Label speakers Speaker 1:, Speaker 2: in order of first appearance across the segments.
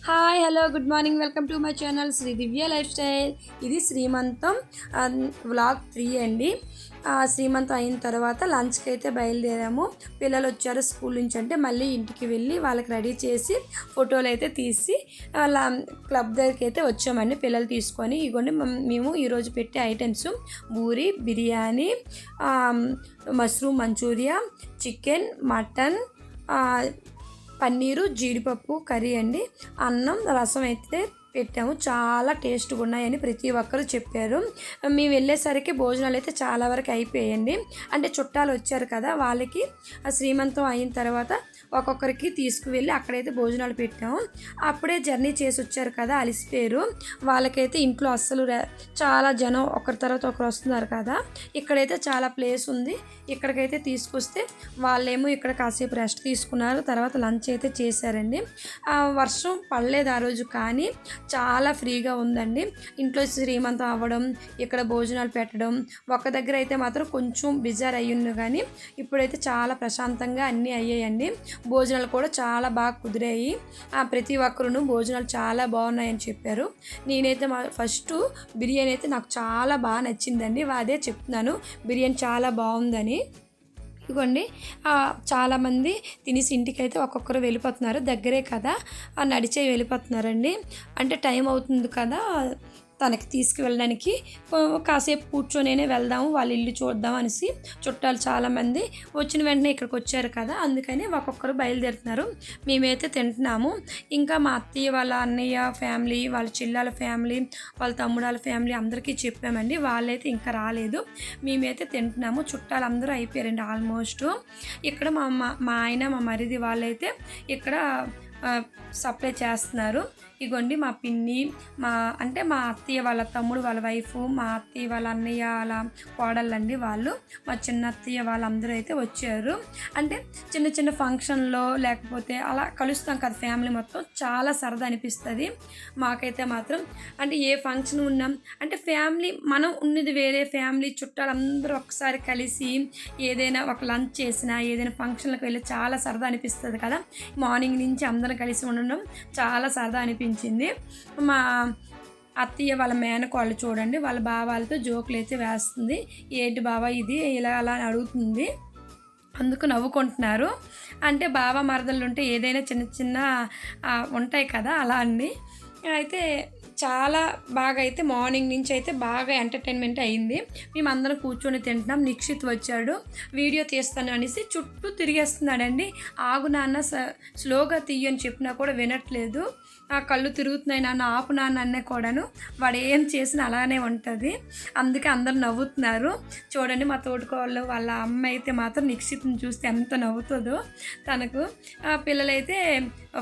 Speaker 1: Hi hello good morning welcome to my channel Sri Divya lifestyle. ఇది శ్రీమంతం vlog 3 అండి. శ్రీమంతం అయిన తర్వాత లంచ్కి అయితే బయలుదేరాము. పిల్లలు వచ్చారు స్కూల్ నుంచి, అంటే మళ్ళీ ఇంటికి వెళ్ళి వాళ్ళకి రెడీ చేసి ఫోటోలు అయితే తీసి క్లబ్ దగ్గరికి అయితే వచ్చామండి పిల్లలు తీసుకొని. ఇగోండి మేము ఈరోజు పెట్టే items puri, biryani, mushroom manchuria, chicken, mutton, paneer, జీడిపప్పు కర్రీ అండి. అన్నం, రసం అయితే పెట్టాము. చాలా టేస్ట్గా ఉన్నాయని ప్రతి ఒక్కరు చెప్పారు. మేము వెళ్ళేసరికి భోజనాలు అయితే చాలా వరకు అయిపోయాయండి. అంటే చుట్టాలు వచ్చారు కదా, వాళ్ళకి శ్రీమంతం అయిన తర్వాత ఒక్కొక్కరికి తీసుకువెళ్ళి అక్కడైతే భోజనాలు పెట్టాము. అప్పుడే జర్నీ చేసి వచ్చారు కదా, అలిసిపోయారు. వాళ్ళకైతే ఇంట్లో అస్సలు చాలా జనం ఒకరి తర్వాత ఒకరు వస్తున్నారు కదా, ఇక్కడైతే చాలా ప్లేస్ ఉంది, ఇక్కడికైతే తీసుకొస్తే వాళ్ళేమో ఇక్కడ కాసేపు రెస్ట్ తీసుకున్నారు. తర్వాత లంచ్ అయితే చేశారండి. వర్షం పడలేదు ఆ రోజు, కానీ చాలా ఫ్రీగా ఉందండి. ఇంట్లో శ్రీమంతం అవ్వడం, ఇక్కడ భోజనాలు పెట్టడం, ఒక దగ్గర అయితే మాత్రం కొంచెం బిజార్ అయ్యింది, కానీ ఇప్పుడైతే చాలా ప్రశాంతంగా అన్నీ అయ్యాయండి. భోజనాలు కూడా చాలా బాగా కుదిరాయి. ప్రతి ఒక్కరు భోజనాలు చాలా బాగున్నాయని చెప్పారు. నేనైతే ఫస్ట్ బిర్యానీ అయితే నాకు చాలా బాగా నచ్చిందండి. అదే చెప్తున్నాను, బిర్యానీ చాలా బాగుందని. ఇదిగోండి చాలామంది తినేసి ఇంటికైతే ఒక్కొక్కరు వెళ్ళిపోతున్నారు. దగ్గరే కదా, నడిచే వెళ్ళిపోతున్నారండి. అంటే టైం అవుతుంది కదా తనకి తీసుకువెళ్ళడానికి, కాసేపు కూర్చొనే వెళ్దాము, వాళ్ళ ఇల్లు చూద్దాం అనేసి చుట్టాలు చాలామంది వచ్చిన వెంటనే ఇక్కడికి వచ్చారు కదా, అందుకని ఒక్కొక్కరు బయలుదేరుతున్నారు. మేమైతే తింటున్నాము. ఇంకా మా అత్తయ్య వాళ్ళ అన్నయ్య ఫ్యామిలీ, వాళ్ళ చెల్లెల ఫ్యామిలీ, వాళ్ళ తమ్ముడాల ఫ్యామిలీ అందరికీ చెప్పామండి. వాళ్ళైతే ఇంకా రాలేదు. మేమైతే తింటున్నాము. చుట్టాలు అందరూ అయిపోయారండి ఆల్మోస్ట్. ఇక్కడ మా ఆయన, మా మరిది వాళ్ళైతే ఇక్కడ సప్లై చేస్తున్నారు. ఇగోండి మా పిన్ని, మా అత్తయ్య వాళ్ళ తమ్ముడు వాళ్ళ వైఫ్, మా అత్తయ్య వాళ్ళ అన్నయ్య వాళ్ళ కోడళ్ళండి వాళ్ళు, మా చిన్న అత్తయ్య వాళ్ళందరూ అయితే వచ్చారు. అంటే చిన్న చిన్న ఫంక్షన్లో లేకపోతే అలా కలుస్తాం కదా ఫ్యామిలీ మొత్తం, చాలా సరదా అనిపిస్తుంది మాకైతే మాత్రం. అంటే ఏ ఫంక్షన్ ఉన్నాం అంటే ఫ్యామిలీ, మనం ఉన్నది వేరే ఫ్యామిలీ, చుట్టాలందరూ ఒకసారి కలిసి ఏదైనా ఒక లంచ్ చేసినా, ఏదైనా ఫంక్షన్లకు వెళ్ళి చాలా సరదా అనిపిస్తుంది కదా. మార్నింగ్ నుంచి అందరం కలిసి ఉండడం చాలా సరదా అనిపించింది. మా అత్తయ్య వాళ్ళ మేనకోళ్ళు చూడండి, వాళ్ళ బావాలతో జోకులు అయితే వేస్తుంది. ఏంటి బావ ఇది ఇలా అలా అని అడుగుతుంది, అందుకు నవ్వుకుంటున్నారు. అంటే బావ మరదళ్ళు ఉంటే ఏదైనా చిన్న చిన్న ఉంటాయి కదా, అలా అండి. అయితే చాలా బాగా అయితే మార్నింగ్ నుంచి అయితే బాగా ఎంటర్టైన్మెంట్ అయ్యింది. మేమందరం కూర్చొని తింటున్నాం. నిక్షిత్ వచ్చాడు, వీడియో తీస్తాను అనేసి చుట్టూ తిరిగేస్తున్నాడండి. ఆగు నాన్న, స్లోగా తీయని చెప్పినా కూడా వినట్లేదు. కళ్ళు తిరుగుతున్నాయి నాన్న, ఆపు నాన్న అన్న కూడాను. వాడు ఏం చేసినా అలానే ఉంటుంది. అందుకే అందరు నవ్వుతున్నారు. చూడండి మా తోడుకోళ్ళు వాళ్ళ అమ్మ అయితే మాత్రం నిక్షిత్ని చూస్తే ఎంత నవ్వుతుందో తనకు. పిల్లలైతే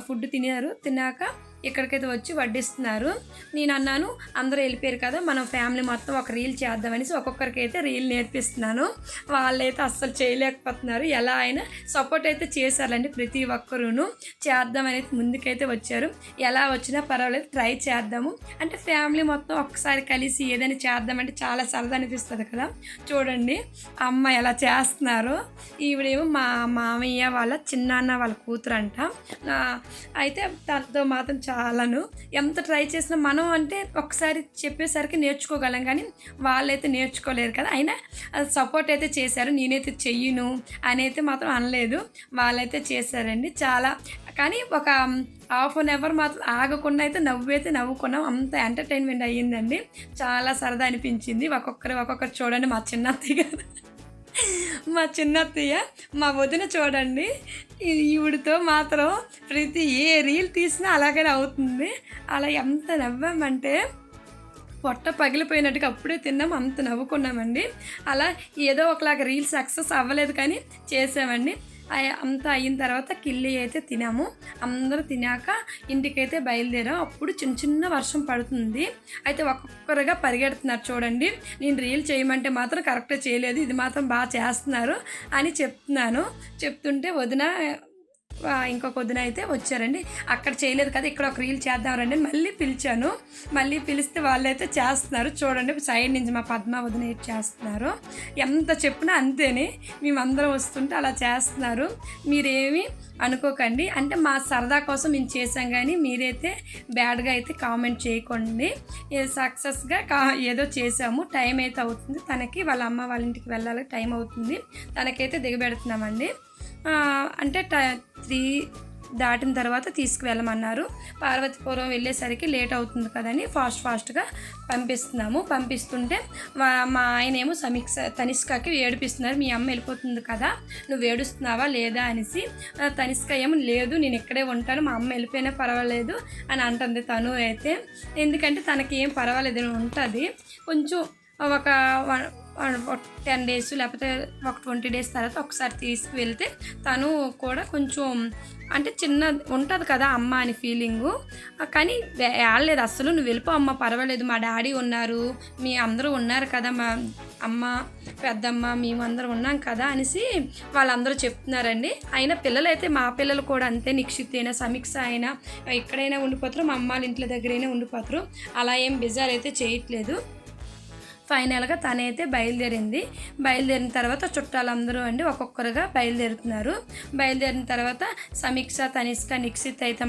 Speaker 1: ఫుడ్ తిన్నాక ఇక్కడికైతే వచ్చి వడ్డిస్తున్నారు. నేను అన్నాను అందరూ వెళ్ళిపోయారు కదా, మనం ఫ్యామిలీ మొత్తం ఒక రీల్ చేద్దామనేసి ఒక్కొక్కరికైతే రీల్ నేర్పిస్తున్నాను. వాళ్ళైతే అస్సలు చేయలేకపోతున్నారు. ఎలా అయినా సపోర్ట్ అయితే చేశారండి ప్రతి ఒక్కరూను. చేద్దామనేది ముందుకైతే వచ్చారు. ఎలా వచ్చినా పర్వాలేదు, ట్రై చేద్దాము. అంటే ఫ్యామిలీ మొత్తం ఒక్కసారి కలిసి ఏదైనా చేద్దామంటే చాలా సరదా అనిపిస్తుంది కదా. చూడండి అమ్మ ఎలా చేస్తున్నారు. ఈవిడేమో మా మామయ్య వాళ్ళ చిన్నాన్న వాళ్ళ కూతురు అంట. అయితే తనతో మాత్రం చాలాను ఎంత ట్రై చేసినా మనం అంటే ఒకసారి చెప్పేసరికి నేర్చుకోగలం, కానీ వాళ్ళైతే నేర్చుకోలేరు కదా. అయినా సపోర్ట్ అయితే చేశారు. నేనైతే చెయ్యను అని అయితే మాత్రం అనలేదు, వాళ్ళైతే చేశారండి. చాలా కానీ ఒక హాఫ్ అన్ అవర్ మాత్రం ఆగకుండా అయితే నవ్వుకున్నాం. అంత ఎంటర్టైన్మెంట్ అయ్యిందండి. చాలా సరదా అనిపించింది. ఒక్కొక్కరు చూడండి, మా చిన్నత్తయ్య మా వదిన చూడండి, ఈవిడితో మాత్రం ప్రతి ఏ రీల్ తీసినా అలాగే అవుతుంది. అలా ఎంత నవ్వామంటే పొట్ట పగిలిపోయినట్టుగా అప్పుడే తిన్నాం, అంత నవ్వుకున్నామండి. అలా ఏదో ఒకలాగా రీల్ సక్సెస్ అవ్వలేదు, కానీ చేసామండి. అంతా అయిన తర్వాత కిల్లి అయితే తినాము. అందరూ తినాక ఇంటికైతే బయలుదేరాం. అప్పుడు చిన్న చిన్న వర్షం పడుతుంది. అయితే ఒక్కొక్కరుగా పరిగెడుతున్నారు చూడండి. నేను రీల్ చేయమంటే మాత్రం కరెక్ట్గా చేయలేదు, ఇది మాత్రం బాగా చేస్తున్నారు అని చెప్తున్నాను. చెప్తుంటే వదిన ఇంకొక వదిన అయితే వచ్చారండి. అక్కడ చేయలేదు కదా, ఇక్కడ ఒక రీల్ చేద్దాం రండి మళ్ళీ పిలిచాను. మళ్ళీ పిలిస్తే వాళ్ళైతే చేస్తున్నారు చూడండి. సైడ్ నుంచి మా పద్మ వదిన ఏం చేస్తున్నారు. ఎంత చెప్పినా అంతేనే, మేమందరం వస్తుంటే అలా చేస్తున్నారు. మీరేమి అనుకోకండి, అంటే మా సరదా కోసం మేము చేసాం, కానీ మీరైతే బ్యాడ్గా అయితే కామెంట్ చేయకండి. సక్సెస్గా ఏదో చేసాము. టైం అయితే అవుతుంది, తనకి వాళ్ళ అమ్మ వాళ్ళ ఇంటికి వెళ్ళాలి, టైం అవుతుంది. తనకైతే దిగబెడుతున్నామండి. అంటే 3 దాటిన తర్వాత తీసుకువెళ్ళమన్నారు. పార్వతీపురం వెళ్ళేసరికి లేట్ అవుతుంది కదని ఫాస్ట్గా పంపిస్తుంటే మా ఆయన ఏమో తనిష్కకి ఏడిపిస్తున్నారు. మీ అమ్మ వెళ్ళిపోతుంది కదా, నువ్వు ఏడుస్తున్నావా లేదా అనేసి. తనిష్క ఏమో లేదు, నేను ఇక్కడే ఉంటాను, మా అమ్మ వెళ్ళిపోయినా పర్వాలేదు అని అంటుంది తను అయితే. ఎందుకంటే తనకి ఏం పర్వాలేదు ఉంటుంది, కొంచెం ఒక 10 days లేకపోతే ఒక 20 days తర్వాత ఒకసారి తీసుకువెళ్తే తను కూడా కొంచెం అంటే చిన్న ఉంటుంది కదా అమ్మ అని ఫీలింగు. కానీ ఏడలేదు అసలు, నువ్వు వెళ్ళిపో అమ్మ పర్వాలేదు, మా డాడీ ఉన్నారు, మీ అందరూ ఉన్నారు కదా, మా అమ్మ పెద్దమ్మ మేమందరం ఉన్నాం కదా అనేసి వాళ్ళందరూ చెప్తున్నారండి. అయినా పిల్లలైతే మా పిల్లలు కూడా అంతే, నిక్షిత్ అయినా సమీక్ష అయినా ఎక్కడైనా ఉండిపోతారు, మా అమ్మ వాళ్ళ ఇంట్లో దగ్గరైనా ఉండిపోతారు. అలా ఏం బిజార్ అయితే చేయట్లేదు. ఫైనల్గా తనైతే బయలుదేరిన తర్వాత చుట్టాలందరూ అండి ఒక్కొక్కరుగా బయలుదేరుతున్నారు. బయలుదేరిన తర్వాత సమీక్ష, తనిష్క, నిక్షిత్ అయితే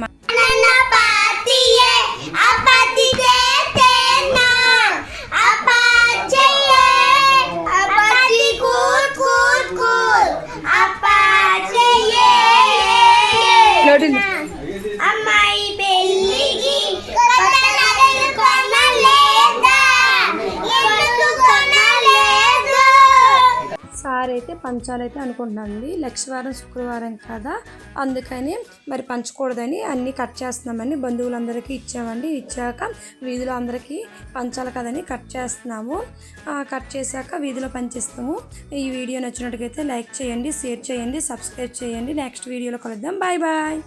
Speaker 1: సార్ అయితే పంచాలైతే అనుకుంటున్నామండి. లక్షవారం శుక్రవారం కదా, అందుకని మరి పంచకూడదని అన్నీ కట్ చేస్తున్నామండి. బంధువులందరికీ ఇచ్చామండి. ఇచ్చాక వీధిలో అందరికీ పంచాలి కదని కట్ చేస్తున్నాము. కట్ చేశాక వీధిలో పంచిస్తాము. ఈ వీడియో నచ్చినట్టుగైతే లైక్ చేయండి, షేర్ చేయండి, సబ్స్క్రైబ్ చేయండి. నెక్స్ట్ వీడియోలో కలుద్దాం. Bye bye.